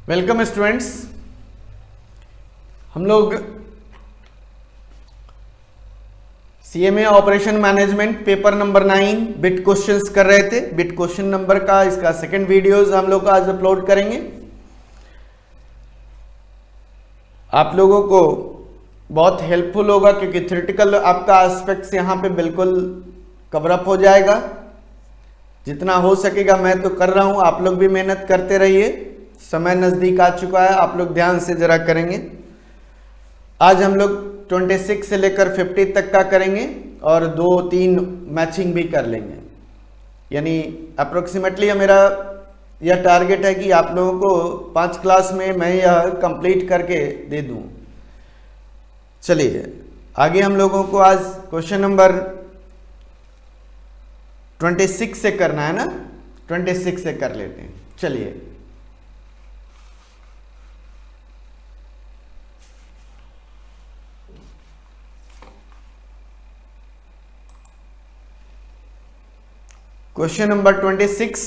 Welcome students. हम लोग CMA operation management paper number 9 bit questions कर रहे थे। बिट क्वेश्चन नंबर का इसका सेकंड वीडियोस हम लोग आज अपलोड करेंगे। आप लोगों को बहुत हेल्पफुल होगा क्योंकि थ्योरेटिकल आपका एस्पेक्ट्स यहाँ पे बिल्कुल कवर अप हो जाएगा। जितना हो सकेगा मैं तो कर रहा हूँ, आप लोग भी मेहनत करते रहिए। समय नज़दीक आ चुका है, आप लोग ध्यान से जरा करेंगे। आज हम लोग 26 से लेकर 50 तक का करेंगे और 2-3 मैचिंग भी कर लेंगे। यानी अप्रोक्सीमेटली मेरा यह टारगेट है कि आप लोगों को 5 क्लास में मैं यह कंप्लीट करके दे दूं। चलिए आगे हम लोगों को आज क्वेश्चन नंबर 26 से करना है ना, 26 से कर लेते हैं। चलिए question number 26।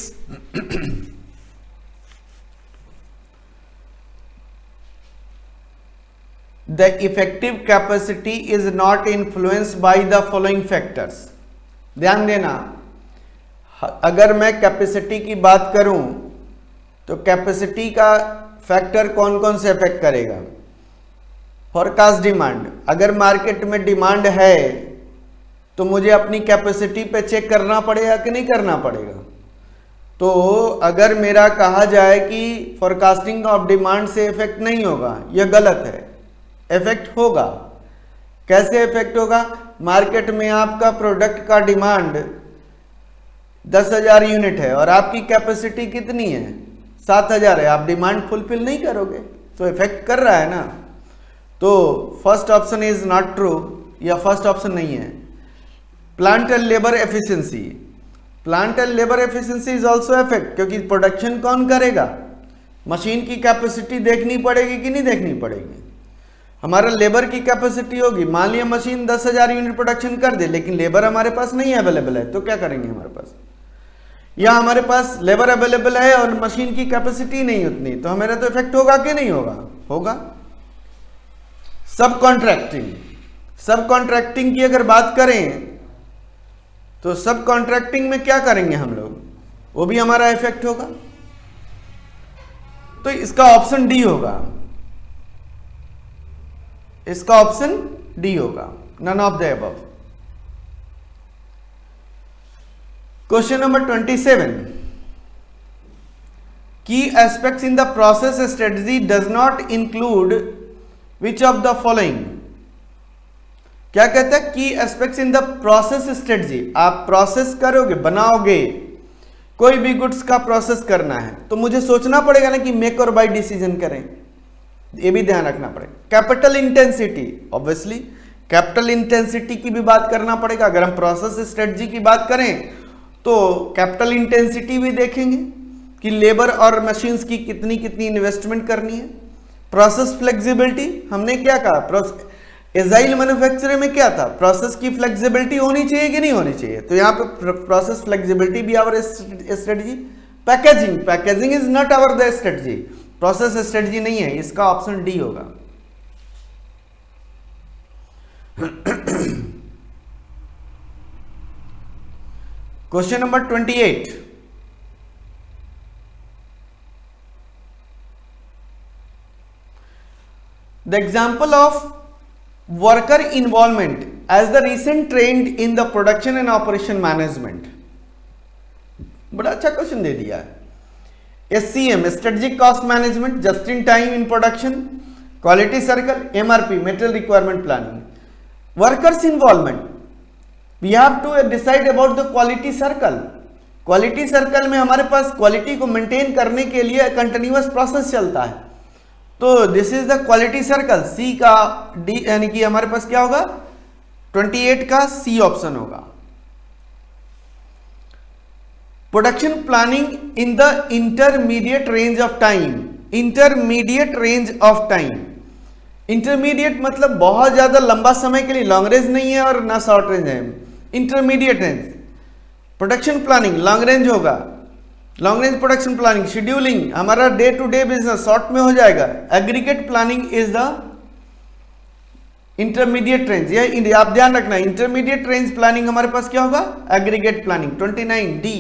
The effective capacity is not influenced by the following factors. ध्यान देना, अगर मैं कैपेसिटी की बात करूं तो कैपेसिटी का फैक्टर कौन कौन से इफेक्ट करेगा। फोरकास्ट डिमांड, अगर मार्केट में डिमांड है तो मुझे अपनी कैपेसिटी पे चेक करना पड़ेगा कि नहीं करना पड़ेगा। तो अगर मेरा कहा जाए कि फोरकास्टिंग ऑफ डिमांड से इफेक्ट नहीं होगा, यह गलत है। इफेक्ट होगा। कैसे इफेक्ट होगा? मार्केट में आपका प्रोडक्ट का डिमांड 10,000 यूनिट है और आपकी कैपेसिटी कितनी है? 7,000 है। आप डिमांड फुलफिल नहीं करोगे तो इफेक्ट कर रहा है ना। तो first option is not true, या फर्स्ट ऑप्शन नहीं है। Plant and labour efficiency, plant and labour efficiency is also effect, क्योंकि प्रोडक्शन कौन करेगा? मशीन की कैपेसिटी देखनी पड़ेगी कि नहीं देखनी पड़ेगी। हमारा लेबर की कैपेसिटी होगी। मान लिया मशीन 10,000 यूनिट प्रोडक्शन कर दे लेकिन लेबर हमारे पास नहीं अवेलेबल है, तो क्या करेंगे हमारे पास? या हमारे पास लेबर अवेलेबल है और मशीन की कैपेसिटी नहीं उतनी, तो हमारा तो इफेक्ट होगा कि नहीं होगा? होगा। सब कॉन्ट्रैक्टिंग, सब कॉन्ट्रैक्टिंग की अगर बात करें तो सब कॉन्ट्रैक्टिंग में क्या करेंगे हम लोग? वो भी हमारा इफेक्ट होगा। तो इसका ऑप्शन डी होगा, इसका ऑप्शन डी होगा, none of the above. Question number 27। Key aspects in the process strategy does not include which of the following. क्या कहता है? Key aspects in the process strategy. आप प्रोसेस करोगे, बनाओगे, कोई भी गुड्स का प्रोसेस करना है तो मुझे सोचना पड़ेगा ना कि मेक और बाय डिसीजन करें। ये भी ध्यान रखना पड़ेगा। Capital intensity, obviously capital intensity की भी बात करना पड़ेगा। अगर हम प्रोसेस स्ट्रेटजी की बात करें तो कैपिटल इंटेंसिटी भी देखेंगे कि लेबर और मशीन्स की कितनी कितनी इन्वेस्टमेंट करनी है। प्रोसेस फ्लेक्सिबिलिटी, हमने क्या कहा? एजाइल मैन्युफैक्चरिंग में क्या था? प्रोसेस की फ्लेक्सिबिलिटी होनी चाहिए कि नहीं होनी चाहिए? तो यहाँ पे प्रोसेस फ्लेक्सिबिलिटी भी our strategy. Packaging, packaging is not our the strategy, process strategy नहीं है। इसका ऑप्शन डी होगा। Question number 28। The example of worker involvement as the recent trend in the production and operation management। बड़ा अच्छा question दे दिया है। SCM strategic cost management, just in time in production, quality circle, MRP material requirement planning। workers involvement, we have to decide about the quality circle। quality circle में हमारे पास quality को maintain करने के लिए कंटिन्यूअस प्रोसेस चलता है, तो this is the quality circle. C का डी, यानी कि हमारे पास क्या होगा? 28 का सी ऑप्शन होगा। Production planning in the intermediate range of time, intermediate range of time. Intermediate मतलब बहुत ज्यादा लंबा समय के लिए, लॉन्ग रेंज नहीं है और ना शॉर्ट रेंज है, intermediate range. Production planning long range होगा long range production planning, scheduling, हमारा day to day business short में हो जाएगा। Aggregate planning is the intermediate range, ये आप ध्यान रखना, इंटरमीडिएट रेंज प्लानिंग हमारे पास क्या होगा, aggregate planning. 29 D.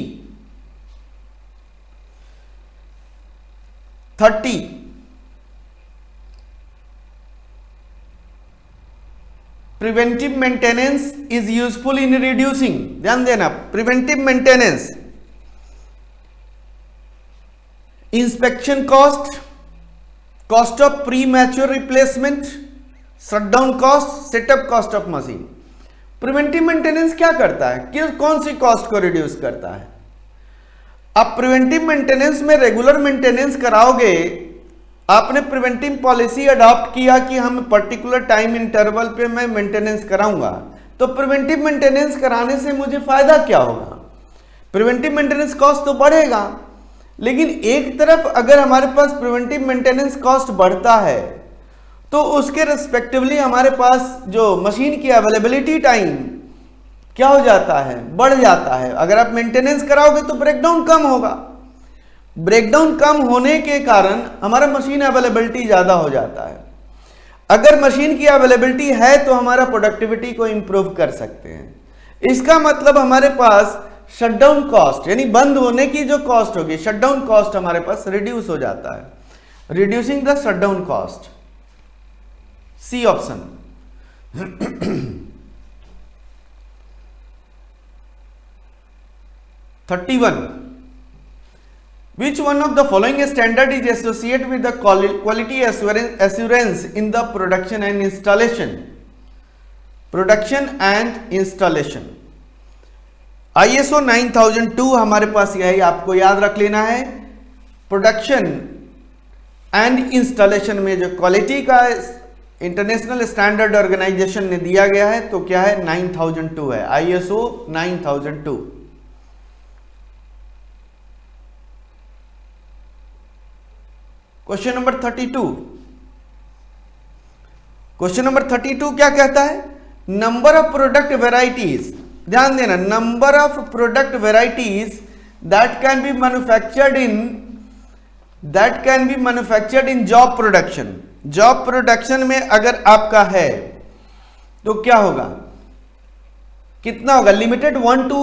30 preventive maintenance is useful in reducing, ध्यान देना, preventive maintenance, inspection cost, cost of pre mature replacement, shutdown cost, setup cost of machine. Preventive maintenance क्या करता है, कि कौन सी कॉस्ट को रिड्यूस करता है। आप प्रिवेंटिव मेंटेनेंस में रेगुलर मेंटेनेंस कराओगे, आपने प्रिवेंटिव पॉलिसी अडॉप्ट किया कि हम पर्टिकुलर टाइम इंटरवल पे मैं मेंटेनेंस कराऊंगा, तो प्रिवेंटिव मेंटेनेंस कराने से मुझे फायदा क्या होगा, प्रिवेंटिव मेंटेनेंस कॉस्ट तो बढ़ेगा। लेकिन एक तरफ अगर हमारे पास प्रिवेंटिव मेंटेनेंस कॉस्ट बढ़ता है तो उसके रिस्पेक्टिवली हमारे पास जो मशीन की अवेलेबिलिटी टाइम क्या हो जाता है, बढ़ जाता है। अगर आप मेंटेनेंस कराओगे तो ब्रेकडाउन कम होगा, ब्रेकडाउन कम होने के कारण हमारा मशीन अवेलेबिलिटी ज्यादा हो जाता है। अगर मशीन की अवेलेबिलिटी है तो हमारा प्रोडक्टिविटी को इंप्रूव कर सकते हैं। इसका मतलब हमारे पास शटडाउन कॉस्ट यानी बंद होने की जो कॉस्ट होगी, शटडाउन कॉस्ट हमारे पास रिड्यूस हो जाता है, reducing the shutdown cost, C option. 31 which one of the following standard is associated with the quality assurance in the production and installation। ISO 9002 हमारे पास यही आपको याद रख लेना है। प्रोडक्शन एंड इंस्टॉलेशन में जो क्वालिटी का इंटरनेशनल स्टैंडर्ड ऑर्गेनाइजेशन ने दिया गया है तो क्या है, 9002 है, ISO 9002। Question number 32, question number 32 क्या कहता है, नंबर ऑफ प्रोडक्ट वेराइटीज, ध्यान देना, number of product varieties that can be manufactured in job production. Job production में अगर आपका है तो क्या होगा, कितना होगा, लिमिटेड 1 to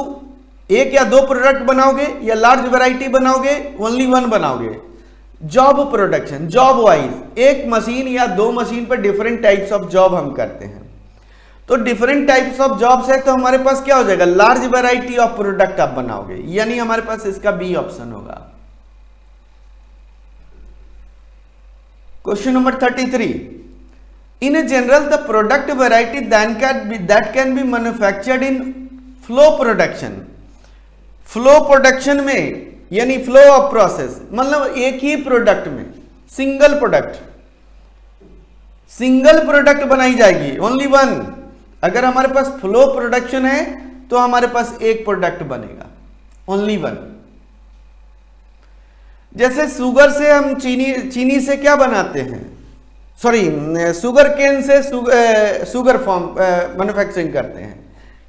1 या 2 प्रोडक्ट बनाओगे या लार्ज वैरायटी बनाओगे, ओनली 1 बनाओगे। जॉब प्रोडक्शन, जॉब वाइज एक मशीन या 2 मशीन पर डिफरेंट टाइप्स ऑफ जॉब हम करते हैं, तो डिफरेंट टाइप्स ऑफ जॉब्स है तो हमारे पास क्या हो जाएगा, लार्ज वैरायटी ऑफ प्रोडक्ट आप बनाओगे, यानी हमारे पास इसका बी ऑप्शन होगा। Question number 33, in a general the product variety that can be manufactured in flow production. Flow production में यानी फ्लो ऑफ प्रोसेस, मतलब एक ही प्रोडक्ट में सिंगल प्रोडक्ट बनाई जाएगी, ओनली 1। अगर हमारे पास फ्लो प्रोडक्शन है तो हमारे पास एक प्रोडक्ट बनेगा, ओनली 1। जैसे शुगर से हम चीनी से क्या बनाते हैं, सॉरी शुगर केन से शुगर फॉर्म मैन्युफैक्चरिंग करते हैं,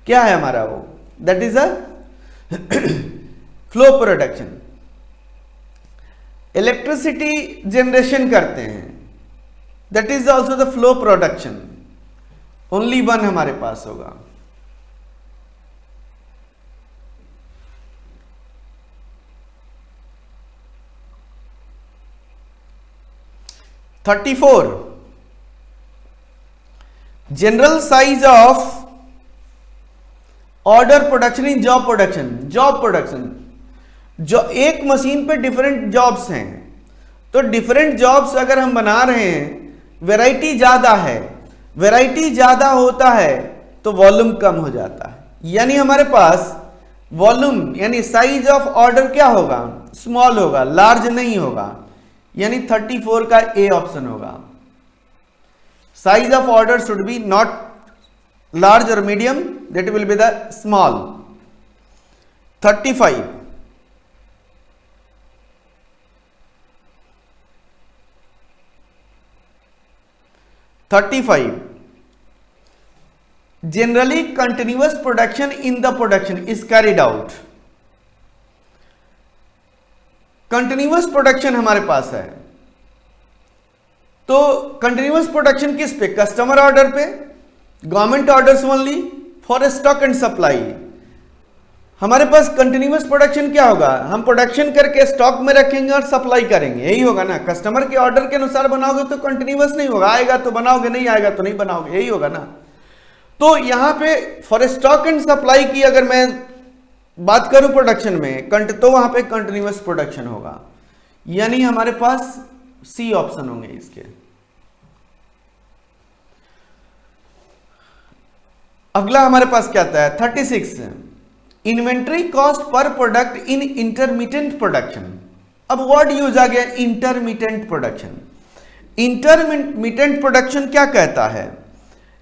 क्या है हमारा वो, that is a flow production. Electricity generation करते हैं, that is also the flow production, only 1 हमारे पास होगा। General size of order production in job production. Job production, जो एक मशीन पे डिफरेंट जॉब्स हैं, तो डिफरेंट जॉब्स अगर हम बना रहे हैं, वैरायटी ज्यादा है, वैरायटी ज्यादा होता है तो वॉल्यूम कम हो जाता है, यानी हमारे पास वॉल्यूम यानी साइज ऑफ ऑर्डर क्या होगा, स्मॉल होगा, लार्ज नहीं होगा, यानी 34 का ए ऑप्शन होगा। Size of order should be not large और medium, that will be the small. 35 generally continuous production in the production is carried out। Continuous production हमारे पास है, तो कंटिन्यूअस प्रोडक्शन किस पे? कस्टमर ऑर्डर पे, government orders only for stock and supply. हमारे पास continuous production क्या होगा? हम प्रोडक्शन करके स्टॉक में रखेंगे और सप्लाई करेंगे, यही होगा ना। कस्टमर के ऑर्डर के अनुसार बनाओगे तो कंटिन्यूअस नहीं होगा, आएगा तो बनाओगे, नहीं आएगा तो नहीं बनाओगे, यही होगा ना। तो यहां पे फॉर स्टॉक एंड सप्लाई की अगर मैं बात करूं प्रोडक्शन में, तो वहां पे कंटिन्यूअस प्रोडक्शन होगा, यानी हमारे पास सी ऑप्शन होंगे इसके। अगला हमारे पास क्या आता है 36, inventory cost per product in intermediate production. अब वर्ड यूज आ गया इंटरमीडिएट प्रोडक्शन। इंटरमीडिएट प्रोडक्शन क्या कहता है?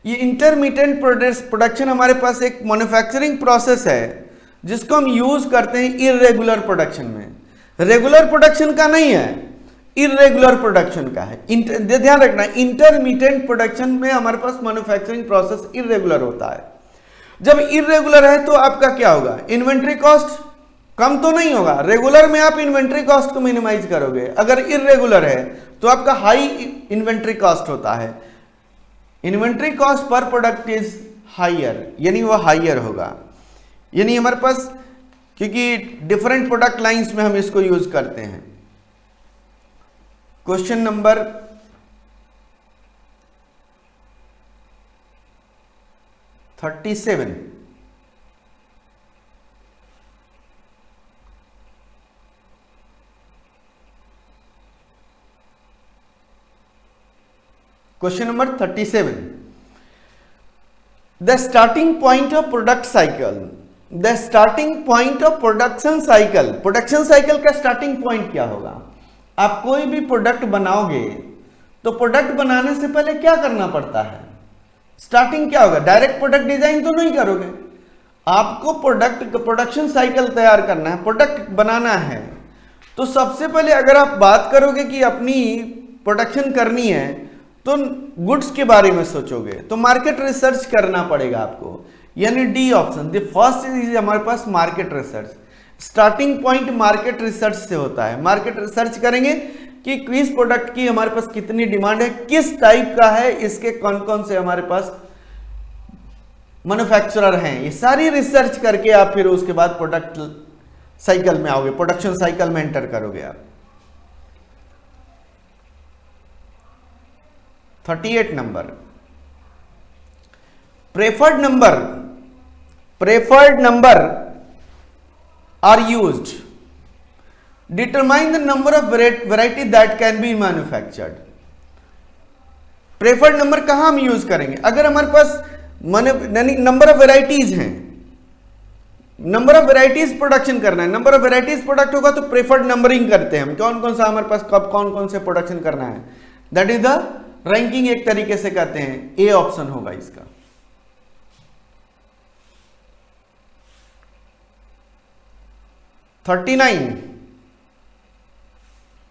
ये इंटरमीडिएट प्रोडक्शन हमारे पास एक मैन्युफैक्चरिंग प्रोसेस है जिसको हम यूज करते हैं इरेगुलर प्रोडक्शन में। रेगुलर प्रोडक्शन का नहीं है, इरेगुलर प्रोडक्शन का है। ध्यान रखना, इंटरमीडिएट प्रोडक्शन में हमारे पास मैन्युफैक्चरिंग प्रोसेस इरेगुलर होता है। जब इरेगुलर है तो आपका क्या होगा? इन्वेंट्री कॉस्ट कम तो नहीं होगा। रेगुलर में आप इन्वेंट्री कॉस्ट को मिनिमाइज करोगे, अगर इरेगुलर है तो आपका हाई इन्वेंट्री कॉस्ट होता है। Inventory cost per product is higher, यानी वो हायर होगा। यानी हमारे पास, क्योंकि डिफरेंट प्रोडक्ट लाइंस में हम इसको यूज करते हैं। Question number 37, question number 37, the starting point of product cycle. The starting point of production cycle. Production cycle का स्टार्टिंग पॉइंट क्या होगा? आप कोई भी प्रोडक्ट बनाओगे तो प्रोडक्ट बनाने से पहले क्या करना पड़ता है? स्टार्टिंग क्या होगा? डायरेक्ट प्रोडक्ट डिजाइन तो नहीं करोगे, आपको प्रोडक्शन साइकिल तैयार करना है, प्रोडक्ट बनाना है। तो सबसे पहले अगर आप बात करोगे कि अपनी प्रोडक्शन करनी है तो गुड्स के बारे में सोचोगे, तो मार्केट रिसर्च करना पड़ेगा आपको, यानी D option. The first is हमारे पास market research. Starting point market research से होता है। मार्केट रिसर्च करेंगे कि किस प्रोडक्ट की हमारे पास कितनी डिमांड है, किस टाइप का है, इसके कौन कौन से हमारे पास मैन्युफैक्चरर हैं, ये सारी रिसर्च करके आप फिर उसके बाद प्रोडक्ट साइकिल में आओगे, प्रोडक्शन साइकिल में एंटर करोगे आप। 38 number, preferred number are used. Determine the number of variety that can be manufactured. Preferred number कहां हम यूज करेंगे? अगर हमारे पास नंबर ऑफ वेराइटीज हैं, नंबर ऑफ वेराइटीज प्रोडक्शन करना है, नंबर ऑफ वेराइटीज प्रोडक्ट होगा तो प्रेफर्ड नंबरिंग करते हैं हम, कौन कौन सा हमारे पास कब कौन कौन से प्रोडक्शन करना है, दैट इज द रैंकिंग, एक तरीके से कहते हैं। ए ऑप्शन होगा इसका।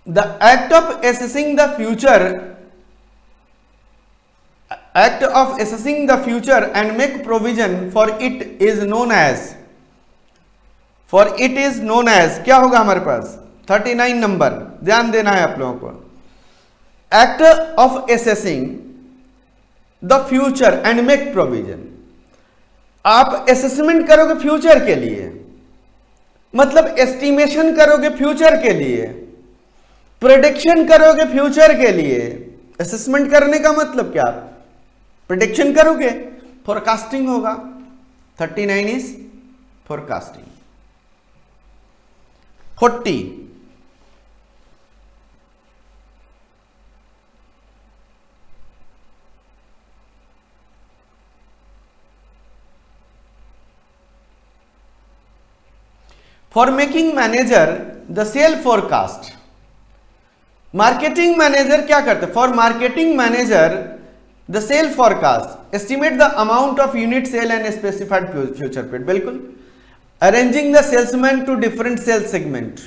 The act of assessing the future and make provision for it is known as क्या होगा हमारे पास? 39 नंबर, ध्यान देना है आप लोगों को। Act of assessing the future and make provision. आप असेसमेंट करोगे फ्यूचर के लिए, मतलब एस्टिमेशन करोगे फ्यूचर के लिए, प्रेडिक्शन करोगे फ्यूचर के लिए। असेसमेंट करने का मतलब क्या? प्रेडिक्शन करोगे, फोरकास्टिंग होगा। 39 is forecasting. 40, for making manager the sale forecast. Marketing manager क्या करते हैं? For marketing manager the sale forecast, estimate the amount of unit sale and specified future period. बिल्कुल। Arranging the salesman to different sale segment,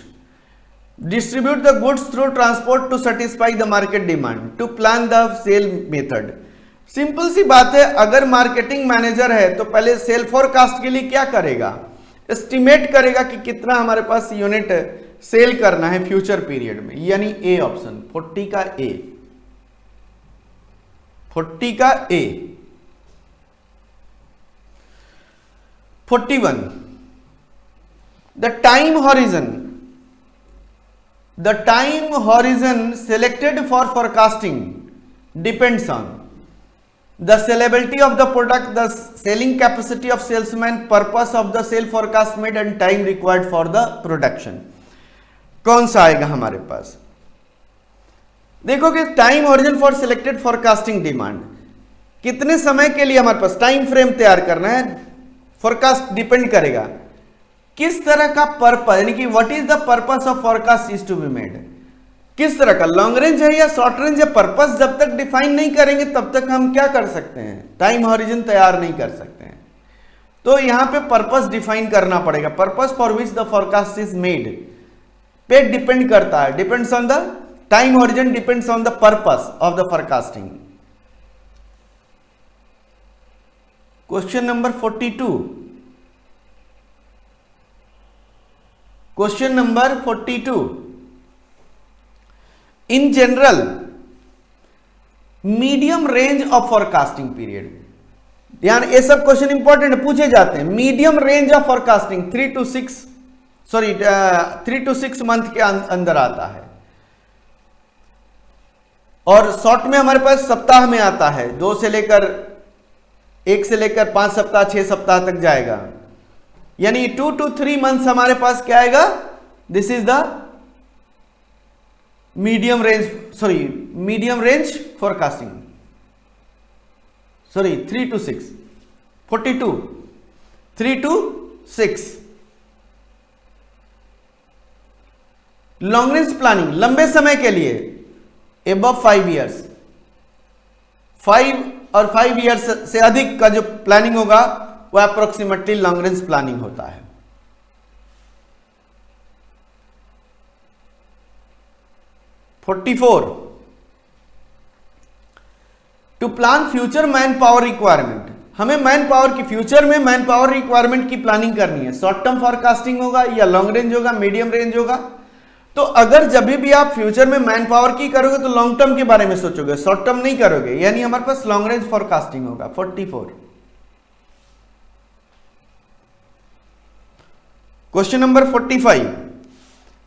distribute the goods through transport to satisfy the market demand, to plan the sale method. Simple सी बात है, अगर marketing manager है तो पहले cell forecast के लिए क्या करेगा? एस्टिमेट करेगा कि कितना हमारे पास यूनिट सेल करना है फ्यूचर पीरियड में, यानी ए ऑप्शन 40 का ए, 40 का ए। 41, the time horizon selected for forecasting depends on the sellability of the product, the selling capacity of salesman, purpose of the sale forecast made and time required for the production। कौन सा आएगा हमारे पास? देखो कि time origin for selected forecasting demand, कितने समय के लिए हमारे पास टाइम फ्रेम तैयार करना है, फोरकास्ट डिपेंड करेगा किस तरह का पर्पस, यानी कि what is the purpose of forecast is to be made, किस तरह का, लॉन्ग रेंज है या शॉर्ट रेंज है। पर्पस जब तक डिफाइन नहीं करेंगे तब तक हम क्या कर सकते हैं, टाइम हॉरिजन तैयार नहीं कर सकते हैं। तो यहां पे पर्पस डिफाइन करना पड़ेगा, purpose for which the forecast is made पे डिपेंड करता है, depends on the time horizon, depends on the purpose of the forecasting. Question number 42, question number 42, in general medium range of forecasting period, ध्यान ये सब question important पूछे जाते हैं। Medium range of forecasting 3 to 6 month के अंदर आता है, और शॉर्ट में हमारे पास सप्ताह में आता है, 1 से लेकर 5 सप्ताह 6 सप्ताह तक जाएगा, यानी 2 to 3 मंथ्स हमारे पास क्या आएगा, this is the medium range forecasting, 3 to 6, 42, 3 to 6। Long range planning लंबे समय के लिए एबव 5 ईयर्स, 5 और 5 ईयर्स से अधिक का जो प्लानिंग होगा वह अप्रोक्सीमेटली लॉन्ग रेंज प्लानिंग होता है। 44, to plan future manpower requirement, हमें मैन पावर की, फ्यूचर में मैन पावर रिक्वायरमेंट की प्लानिंग करनी है। शॉर्ट टर्म फोरकास्टिंग होगा या लॉन्ग रेंज होगा, मीडियम रेंज होगा। तो अगर जब भी आप फ्यूचर में मैन पावर की करोगे तो लॉन्ग टर्म के बारे में सोचोगे, शॉर्ट टर्म नहीं करोगे, यानी हमारे पास लॉन्ग रेंज फोरकास्टिंग होगा। 44, question number 45,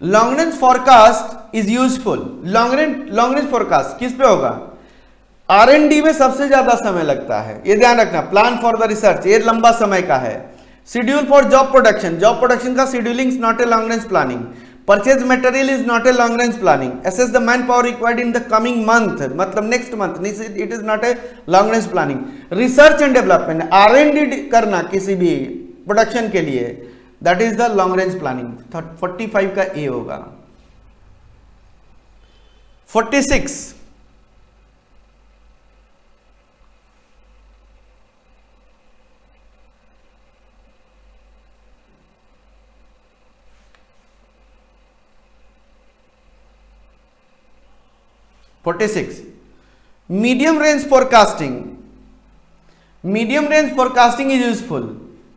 long range forecast is useful. Long range forecast किस पे होगा, R&D में सबसे ज्यादा समय लगता है, ये ध्यान रखना। प्लान फॉर द रिसर्च, ये लंबा समय का है। शेड्यूल फॉर जॉब प्रोडक्शन का scheduling is not a long range planning. Purchase material is not a long range planning. Assess the man power required in the coming month, मतलब next month, it is not a long range planning. Research and development, R&D करना किसी भी प्रोडक्शन के लिए, that is the long range planning. 45 का ए होगा। 46, medium range forecasting is useful.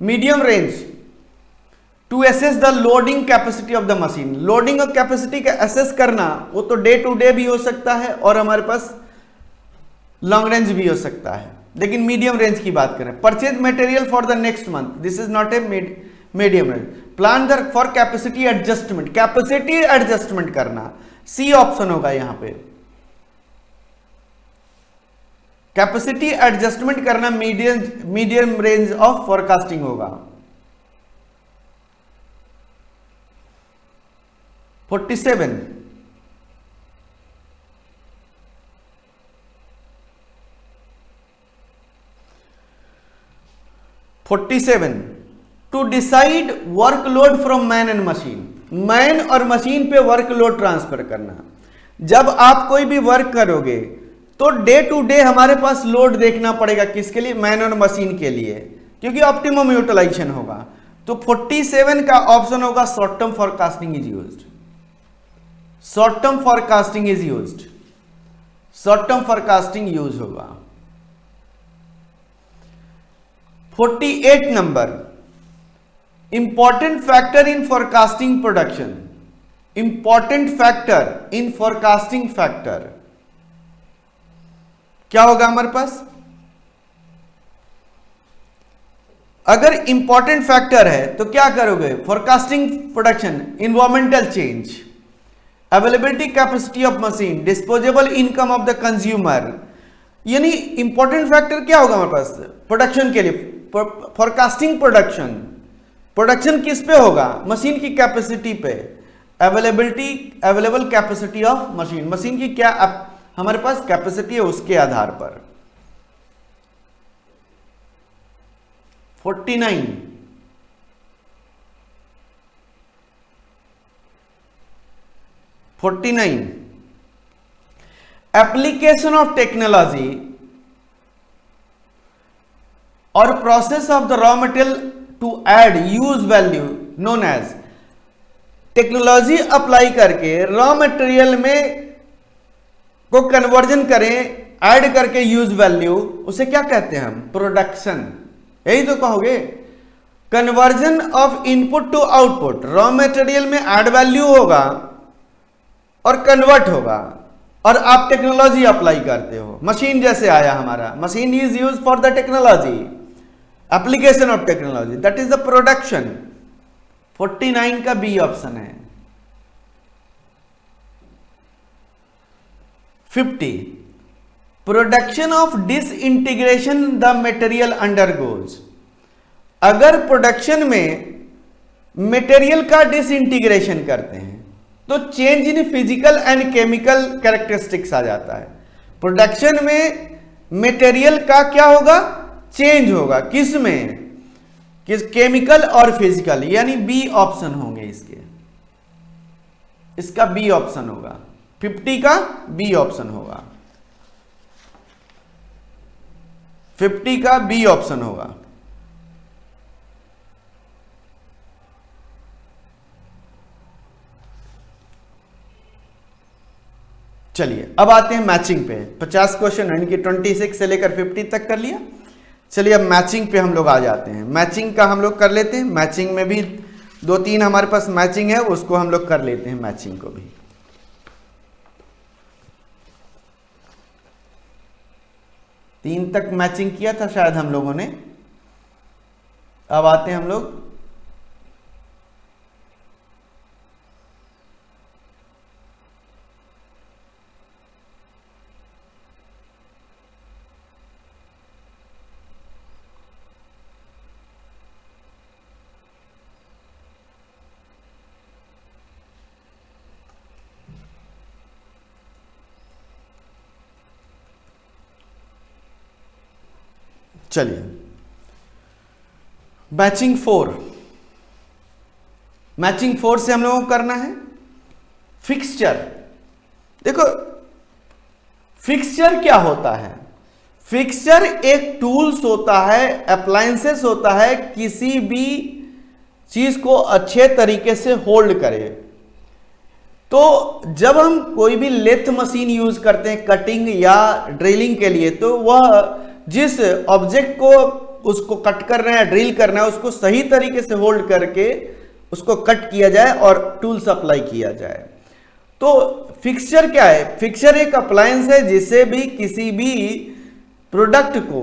Medium range to assess the loading capacity of the machine. Loading और capacity का असेस करना, वो तो डे टू डे भी हो सकता है और हमारे पास लॉन्ग रेंज भी हो सकता है, लेकिन मीडियम रेंज की बात करें। Purchase material for the next month, this is not a medium range. Plan for capacity adjustment, capacity adjustment करना, सी ऑप्शन होगा यहां पे। कैपेसिटी एडजस्टमेंट करना मीडियम रेंज ऑफ फोरकास्टिंग होगा। 47, to decide workload from man and machine. Man और machine पे workload transfer करना। जब आप कोई भी वर्क करोगे तो डे टू डे हमारे पास लोड देखना पड़ेगा, किसके लिए, मैन और मशीन के लिए, क्योंकि ऑप्टिमम यूटिलाइजेशन होगा। तो 47 का ऑप्शन होगा short term forecasting is used. Short term forecasting is used, short term forecasting use होगा। 48 number, important factor in forecasting production. Important factor in forecasting factor क्या होगा हमारे पास? अगर इंपॉर्टेंट फैक्टर है तो क्या करोगे? Forecasting production, environmental change, availability capacity of machine, disposable income of the consumer. यानी इंपॉर्टेंट फैक्टर क्या होगा हमारे पास प्रोडक्शन के लिए? फोरकास्टिंग प्रोडक्शन, प्रोडक्शन किस पे होगा? मशीन की कैपेसिटी पे, available capacity of machine, machine की क्या हमारे पास कैपेसिटी है उसके आधार पर। 49 एप्लीकेशन ऑफ टेक्नोलॉजी और process of the raw material to add use value known as. Technology apply करके रॉ मटेरियल में को कन्वर्जन करें, ऐड करके यूज वैल्यू, उसे क्या कहते हैं हम? प्रोडक्शन। यही तो कहोगे, conversion of input to output. Raw material में ऐड वैल्यू होगा और कन्वर्ट होगा, और आप टेक्नोलॉजी अप्लाई करते हो। मशीन जैसे आया हमारा, machine is use for the technology, application of technology, that is the production. 49 का बी ऑप्शन है। 50 production of disintegration the material undergoes. अगर प्रोडक्शन में मटेरियल का डिसइंटीग्रेशन करते हैं तो change in physical and chemical characteristics आ जाता है। प्रोडक्शन में मटेरियल का क्या होगा? चेंज होगा। किस में? किस? केमिकल और फिजिकल, यानी बी ऑप्शन होंगे इसके। इसका बी ऑप्शन होगा, 50 का बी ऑप्शन होगा, 50 का बी ऑप्शन होगा। चलिए अब आते हैं मैचिंग पे। 50 क्वेश्चन यानी कि 26 से लेकर 50 तक कर लिया। चलिए अब मैचिंग पे हम लोग आ जाते हैं। मैचिंग का हम लोग कर लेते हैं। मैचिंग में भी 2-3 हमारे पास मैचिंग है, उसको हम लोग कर लेते हैं, मैचिंग को भी। तीन तक मैचिंग किया था शायद हम लोगों ने। अब आते हैं हम लोग चलिए मैचिंग 4। मैचिंग 4 से हम लोगों को करना है फिक्सचर। देखो फिक्सचर क्या होता है? फिक्सचर एक टूल्स होता है, अप्लायंसेस होता है, किसी भी चीज को अच्छे तरीके से होल्ड करे। तो जब हम कोई भी लेथ मशीन यूज करते हैं कटिंग या ड्रिलिंग के लिए, तो वह जिस ऑब्जेक्ट को उसको कट करना है, ड्रिल करना है, उसको सही तरीके से होल्ड करके उसको कट किया जाए और टूल्स अप्लाई किया जाए। तो फिक्सचर क्या है? फिक्सचर एक अप्लायंस है जिससे भी किसी भी प्रोडक्ट को,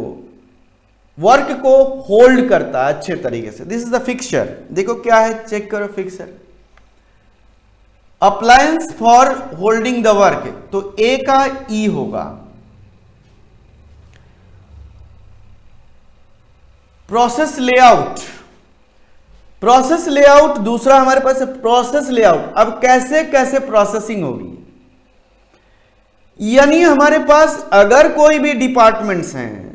वर्क को होल्ड करता है अच्छे तरीके से। This is the fixture. देखो क्या है, चेक करो fixture. Appliance for holding the work, तो ए का ई होगा। प्रोसेस लेआउट, प्रोसेस लेआउट दूसरा हमारे पास है प्रोसेस लेआउट। अब कैसे कैसे प्रोसेसिंग होगी, यानी हमारे पास अगर कोई भी डिपार्टमेंट्स हैं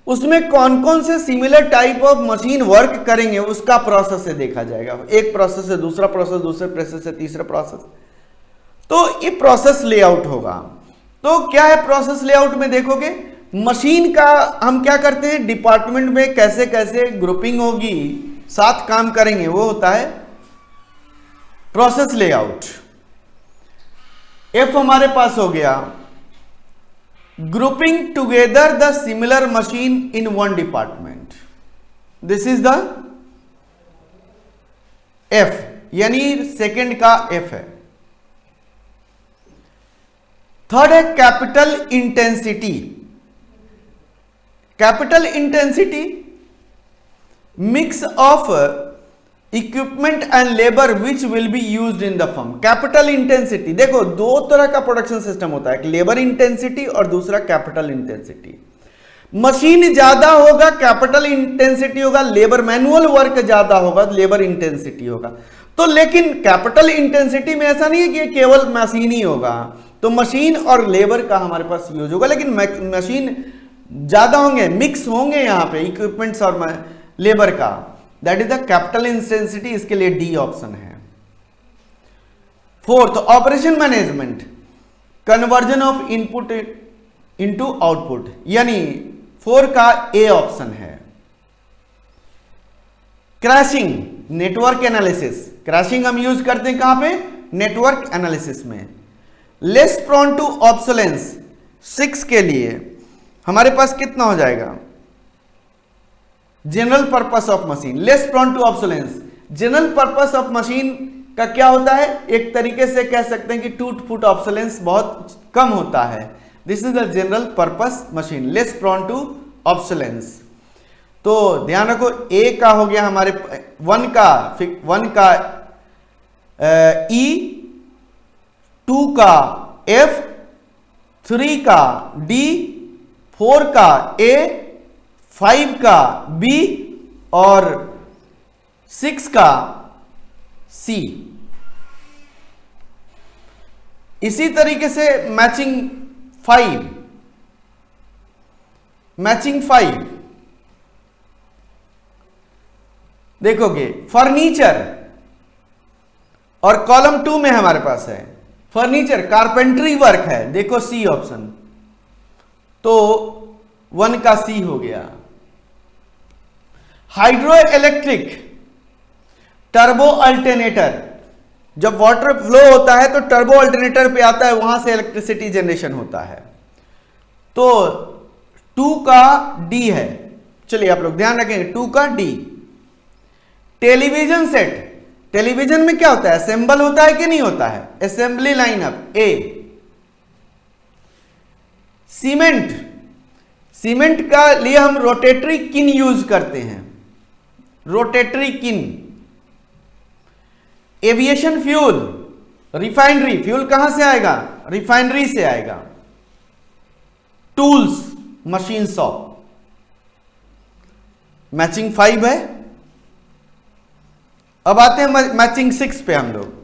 उसमें कौन कौन से similar type of machine work करेंगे उसका प्रोसेस से देखा जाएगा। एक प्रोसेस से दूसरा प्रोसेस, दूसरे प्रोसेस से तीसरा प्रोसेस, तो ये प्रोसेस लेआउट होगा। तो क्या है प्रोसेस लेआउट में? देखोगे मशीन का हम क्या करते हैं, डिपार्टमेंट में कैसे कैसे ग्रुपिंग होगी, साथ काम करेंगे, वो होता है प्रोसेस लेआउट। एफ हमारे पास हो गया grouping together the similar machine in one department. This is the F, यानी सेकंड का एफ है। थर्ड है capital intensity. Capital intensity mix of equipment and labour which will be used in the firm. Capital intensity, देखो दो तरह का production system होता है, एक लेबर इंटेंसिटी और दूसरा कैपिटल इंटेंसिटी। मशीन ज्यादा होगा कैपिटल इंटेंसिटी होगा, लेबर मैनुअल वर्क ज्यादा होगा लेबर इंटेंसिटी होगा। तो लेकिन कैपिटल इंटेंसिटी में ऐसा नहीं है कि केवल मशीन ही होगा, तो मशीन और लेबर का हमारे पास यूज होगा, लेकिन मशीन ज्यादा होंगे, मिक्स होंगे यहां पे इक्विपमेंट्स और लेबर का, that is the capital intensity. इसके लिए डी ऑप्शन है। Fourth, operation management, conversion of input into output, यानी 4 का ए ऑप्शन है। क्रैशिंग, नेटवर्क एनालिसिस, क्रैशिंग हम यूज करते हैं कहां पे, नेटवर्क एनालिसिस में। लेस प्रोन टू ऑब्सोलेंस, 6 के लिए हमारे पास कितना हो जाएगा, general purpose of machine. Less prone to obsolescence, general purpose of machine का क्या होता है, एक तरीके से कह सकते हैं कि टूट फूट ऑब्सोलेंस बहुत कम होता है। This is the general purpose machine, less prone to obsolescence. तो ध्यान रखो, ए का हो गया हमारे 1 का ई, 2 का एफ, 3 का डी, 4 का ए, 5 का बी और 6 का सी। इसी तरीके से मैचिंग 5 देखोगे, फर्नीचर और कॉलम 2 में हमारे पास है फर्नीचर, कारपेंट्री वर्क है, देखो सी ऑप्शन, तो 1 का सी हो गया। हाइड्रो इलेक्ट्रिक, टर्बो अल्टरनेटर, जब वाटर फ्लो होता है तो टर्बो अल्टरनेटर पे आता है, वहां से इलेक्ट्रिसिटी जनरेशन होता है, तो 2 का डी है। चलिए आप लोग ध्यान रखेंगे, 2 का डी। टेलीविजन सेट, टेलीविजन में क्या होता है, असेंबल होता है कि नहीं होता है, असेंबली लाइनअप, ए। सीमेंट, सीमेंट का लिए हम रोटेटरी किन यूज करते हैं, रोटेटरी किन। एविएशन फ्यूल, रिफाइनरी, फ्यूल कहां से आएगा, रिफाइनरी से आएगा। Tools, machine shop. मैचिंग 5 है। अब आते हैं मैचिंग 6 पे हम लोग।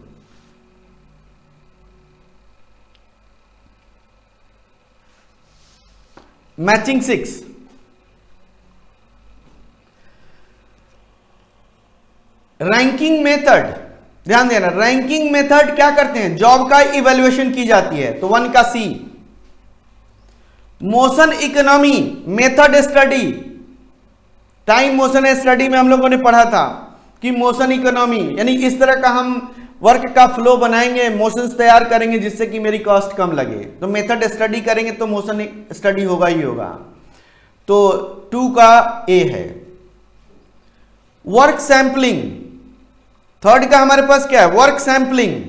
मैचिंग 6, रैंकिंग मेथड, ध्यान देना, रैंकिंग मेथड क्या करते हैं, जॉब का इवैल्यूएशन की जाती है, तो 1 का C. Motion economy method study, time motion study में हम लोगों ने पढ़ा था कि मोशन इकोनॉमी यानी इस तरह का हम वर्क का फ्लो बनाएंगे, मोशंस तैयार करेंगे जिससे कि मेरी कॉस्ट कम लगे, तो मेथड स्टडी करेंगे तो मोशन स्टडी होगा ही होगा, तो 2 का ए है। वर्क सैंपलिंग, 3rd का हमारे पास क्या है, वर्क सैंपलिंग,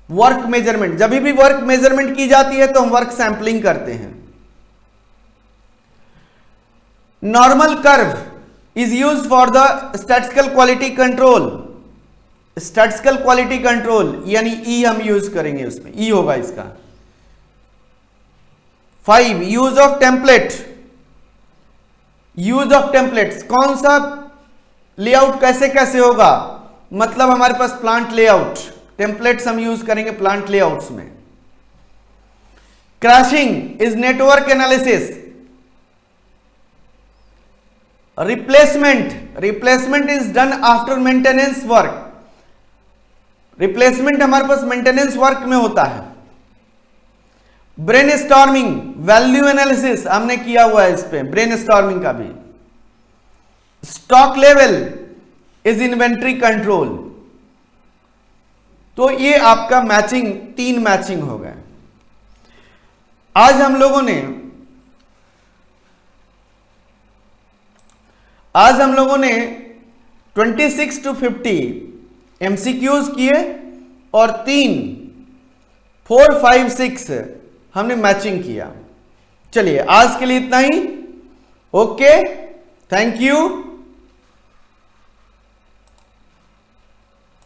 वर्क मेजरमेंट, जब भी वर्क मेजरमेंट की जाती है तो हम वर्क सैंपलिंग करते हैं। Normal curve is used for the statistical quality control, statistical quality control यानी ई हम यूज करेंगे, उसमें ई होगा इसका। 5, use of template, use of templates, कौन सा लेआउट कैसे कैसे होगा, मतलब हमारे पास प्लांट लेआउट, टेम्पलेट्स हम यूज करेंगे प्लांट लेआउट्स में। Crashing is network analysis. Replacement, replacement is done after maintenance work, replacement हमारे पास मेंटेनेंस वर्क में होता है। ब्रेनस्टॉर्मिंग, वैल्यू एनालिसिस हमने किया हुआ है इस पे, ब्रेनस्टॉर्मिंग का भी। Stock level is inventory control. तो ये आपका मैचिंग 3 मैचिंग हो गए। आज हम लोगों ने 26 to 50 एमसीक्यूज किए और 3 4, 5, 6 हमने मैचिंग किया। चलिए आज के लिए इतना ही। Okay, thank you.